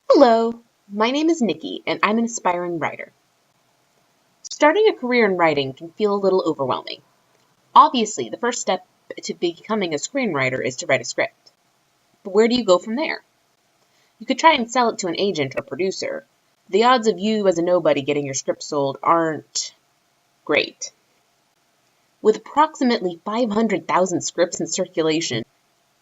Hello, my name is Nikki, and I'm an aspiring writer. Starting a career in writing can feel a little overwhelming. Obviously, the first step to becoming a screenwriter is to write a script. But where do you go from there? You could try and sell it to an agent or producer. The odds of you as a nobody getting your script sold aren't great. With approximately 500,000 scripts in circulation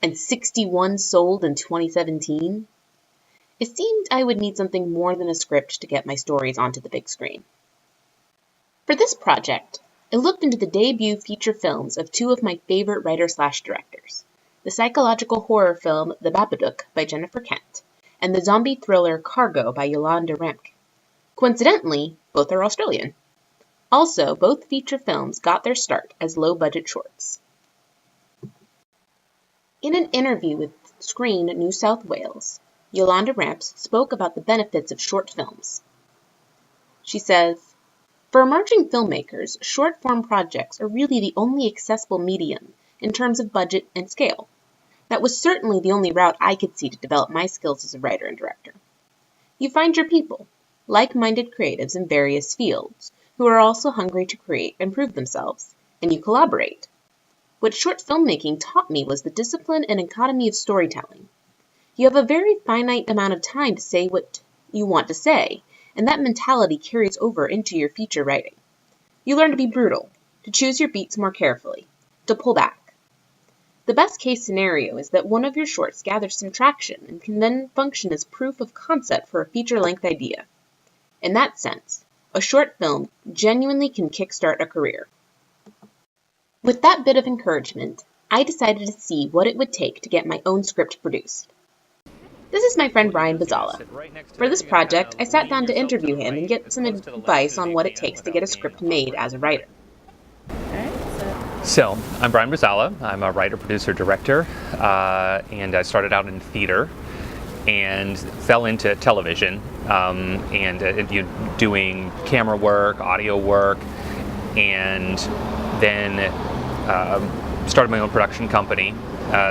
and 61 sold in 2017, it seemed I would need something more than a script to get my stories onto the big screen. For this project, I looked into the debut feature films of two of my favorite writers/directors, the psychological horror film The Babadook by Jennifer Kent and the zombie thriller Cargo by Yolanda Ramke. Coincidentally, both are Australian. Also, both feature films got their start as low-budget shorts. In an interview with Screen New South Wales, Yolanda Ramke spoke about the benefits of short films. She says, "For emerging filmmakers, short-form projects are really the only accessible medium in terms of budget and scale. That was certainly the only route I could see to develop my skills as a writer and director. You find your people, like-minded creatives in various fields, who are also hungry to create and prove themselves, and you collaborate. What short filmmaking taught me was the discipline and economy of storytelling. You have a very finite amount of time to say what you want to say, and that mentality carries over into your feature writing. You learn to be brutal, to choose your beats more carefully, to pull back. The best case scenario is that one of your shorts gathers some traction and can then function as proof of concept for a feature-length idea. In that sense, a short film genuinely can kickstart a career." With that bit of encouragement, I decided to see what it would take to get my own script produced. This is my friend Brian Bazzala. For this project, I sat down to interview him and get some advice on what it takes to get a script made as a writer. So, I'm Brian Bazzala. I'm a writer, producer, director, and I started out in theater and fell into television doing camera work, audio work, and then started my own production company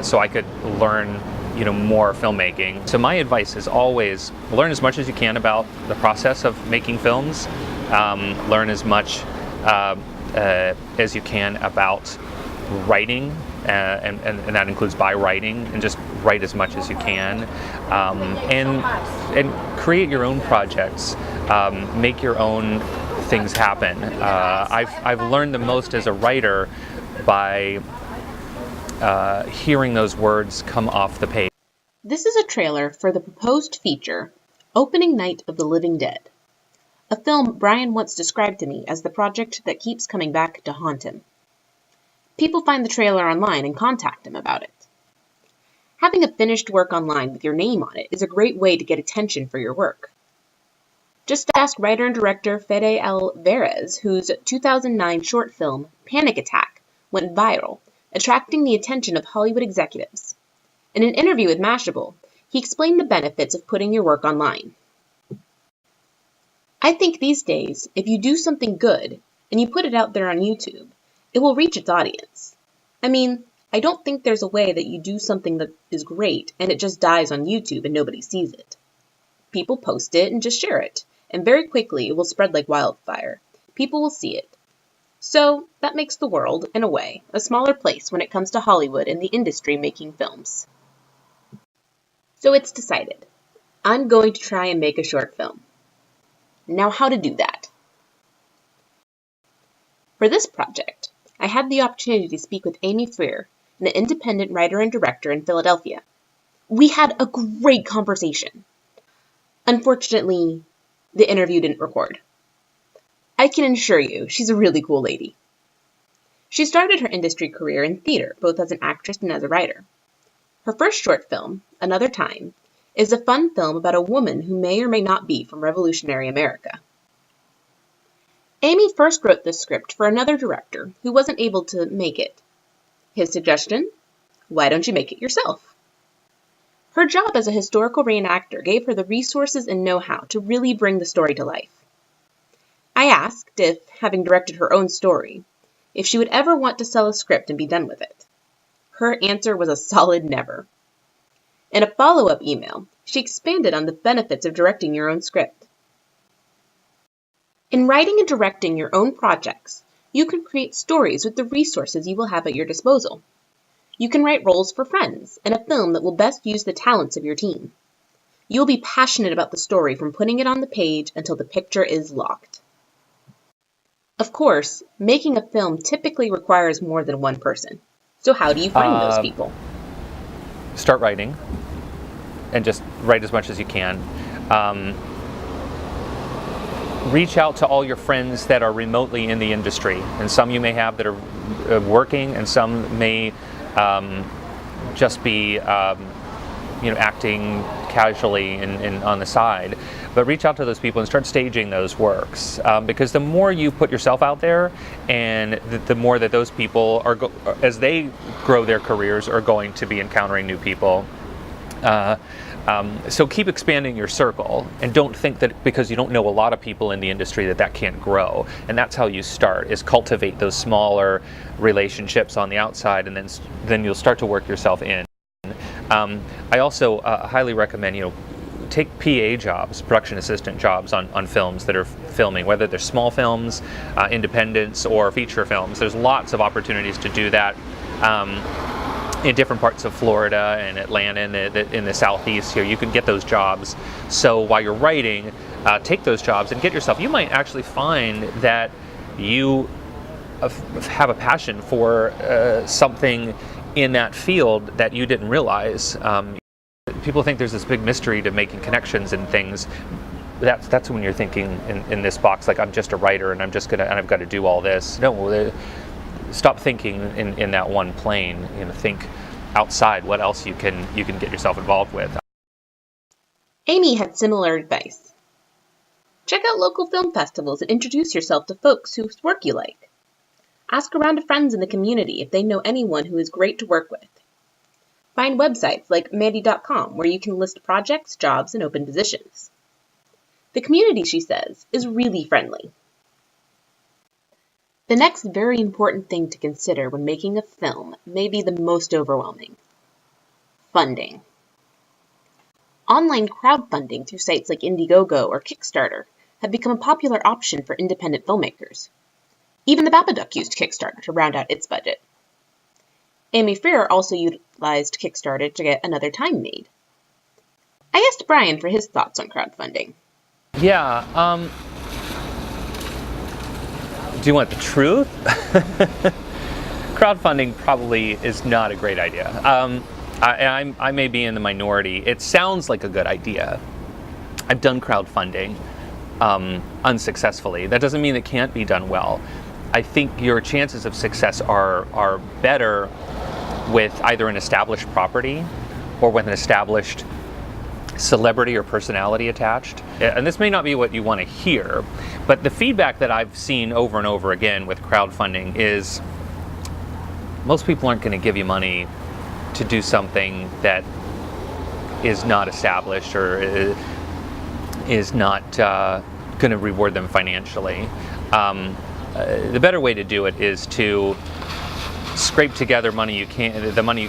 so I could learn more filmmaking. So my advice is always learn as much as you can about the process of making films. Learn as much as you can about writing, and that includes by writing, and just write as much as you can, and create your own projects, make your own things happen. I've learned the most as a writer by hearing those words come off the page. This is a trailer for the proposed feature, Opening Night of the Living Dead, a film Brian once described to me as the project that keeps coming back to haunt him. People find the trailer online and contact him about it. Having a finished work online with your name on it is a great way to get attention for your work. Just ask writer and director Fede Alvarez, whose 2009 short film, Panic Attack, went viral, attracting the attention of Hollywood executives. In an interview with Mashable, he explained the benefits of putting your work online. "I think these days, if you do something good and you put it out there on YouTube, it will reach its audience. I mean, I don't think there's a way that you do something that is great and it just dies on YouTube and nobody sees it. People post it and just share it, and very quickly it will spread like wildfire. People will see it. So that makes the world, in a way, a smaller place when it comes to Hollywood and the industry making films." So it's decided. I'm going to try and make a short film. Now, how to do that? For this project, I had the opportunity to speak with Amy Freer, an independent writer and director in Philadelphia. We had a great conversation. Unfortunately, the interview didn't record. I can assure you, she's a really cool lady. She started her industry career in theater, both as an actress and as a writer. Her first short film, Another Time, is a fun film about a woman who may or may not be from revolutionary America. Amy first wrote this script for another director who wasn't able to make it. His suggestion? Why don't you make it yourself? Her job as a historical reenactor gave her the resources and know-how to really bring the story to life. I asked if, having directed her own story, if she would ever want to sell a script and be done with it. Her answer was a solid never. In a follow-up email, She expanded on the benefits of directing your own script. In writing and directing your own projects, you can create stories with the resources you will have at your disposal. You can write roles for friends in a film that will best use the talents of your team. You will be passionate about the story from putting it on the page until the picture is locked. Of course, making a film typically requires more than one person. So how do you find those people? Start writing, and just write as much as you can. Reach out to all your friends that are remotely in the industry, and some you may have that are working, and some may just be acting casually and on the side. But reach out to those people and start staging those works, because the more you put yourself out there, and the more that those people are, as they grow their careers, are going to be encountering new people. So keep expanding your circle, and don't think that because you don't know a lot of people in the industry that can't grow. And that's how you start, is cultivate those smaller relationships on the outside, and then you'll start to work yourself in. I also highly recommend, take PA jobs, production assistant jobs on films that are filming, whether they're small films, independents, or feature films. There's lots of opportunities to do that. In different parts of Florida and Atlanta in the Southeast here, you can get those jobs. So while you're writing, take those jobs and get yourself. You might actually find that you have a passion for something in that field that you didn't realize. People think there's this big mystery to making connections and things. That's when you're thinking in this box, like, I'm just a writer and I've got to do all this. No. Stop thinking in that one plane. Think outside what else you can get yourself involved with. Amy had similar advice. Check out local film festivals and introduce yourself to folks whose work you like. Ask around to friends in the community if they know anyone who is great to work with. Find websites like Mandy.com where you can list projects, jobs, and open positions. The community, she says, is really friendly. The next very important thing to consider when making a film may be the most overwhelming: funding. Online crowdfunding through sites like Indiegogo or Kickstarter have become a popular option for independent filmmakers. Even the Babadook used Kickstarter to round out its budget. Amy Freer also utilized Kickstarter to get Another Time made. I asked Brian for his thoughts on crowdfunding. Yeah, do you want the truth? Crowdfunding probably is not a great idea. I may be in the minority. It sounds like a good idea. I've done crowdfunding unsuccessfully. That doesn't mean it can't be done well. I think your chances of success are better with either an established property or with an established celebrity or personality attached. And this may not be what you want to hear, but the feedback that I've seen over and over again with crowdfunding is most people aren't going to give you money to do something that is not established or is not going to reward them financially. The better way to do it is to scrape together the money you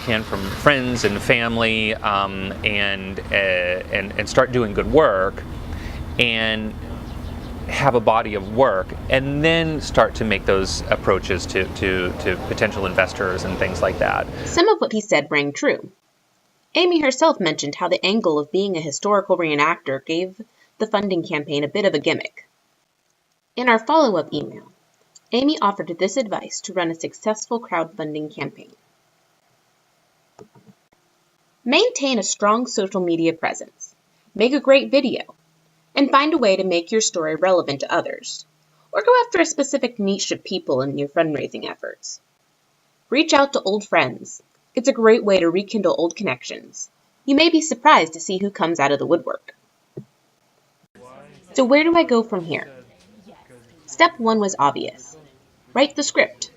can from friends and family, and start doing good work, and have a body of work, and then start to make those approaches to potential investors and things like that. Some of what he said rang true. Amy herself mentioned how the angle of being a historical reenactor gave the funding campaign a bit of a gimmick. In our follow-up email, Amy offered this advice to run a successful crowdfunding campaign. Maintain a strong social media presence, make a great video, and find a way to make your story relevant to others, or go after a specific niche of people in your fundraising efforts. Reach out to old friends. It's a great way to rekindle old connections. You may be surprised to see who comes out of the woodwork. So where do I go from here? Step 1 was obvious. Write the script.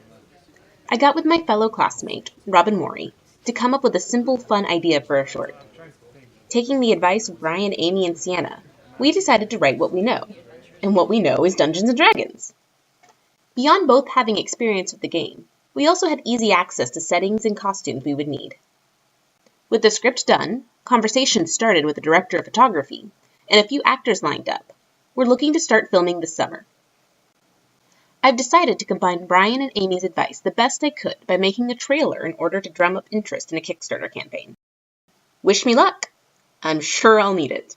I got with my fellow classmate, Robin Morey, to come up with a simple, fun idea for a short. Taking the advice of Brian, Amy, and Sienna, we decided to write what we know, and what we know is Dungeons & Dragons. Beyond both having experience with the game, we also had easy access to settings and costumes we would need. With the script done, conversations started with the director of photography, and a few actors lined up. We're looking to start filming this summer. I've decided to combine Brian and Amy's advice the best I could by making a trailer in order to drum up interest in a Kickstarter campaign. Wish me luck! I'm sure I'll need it.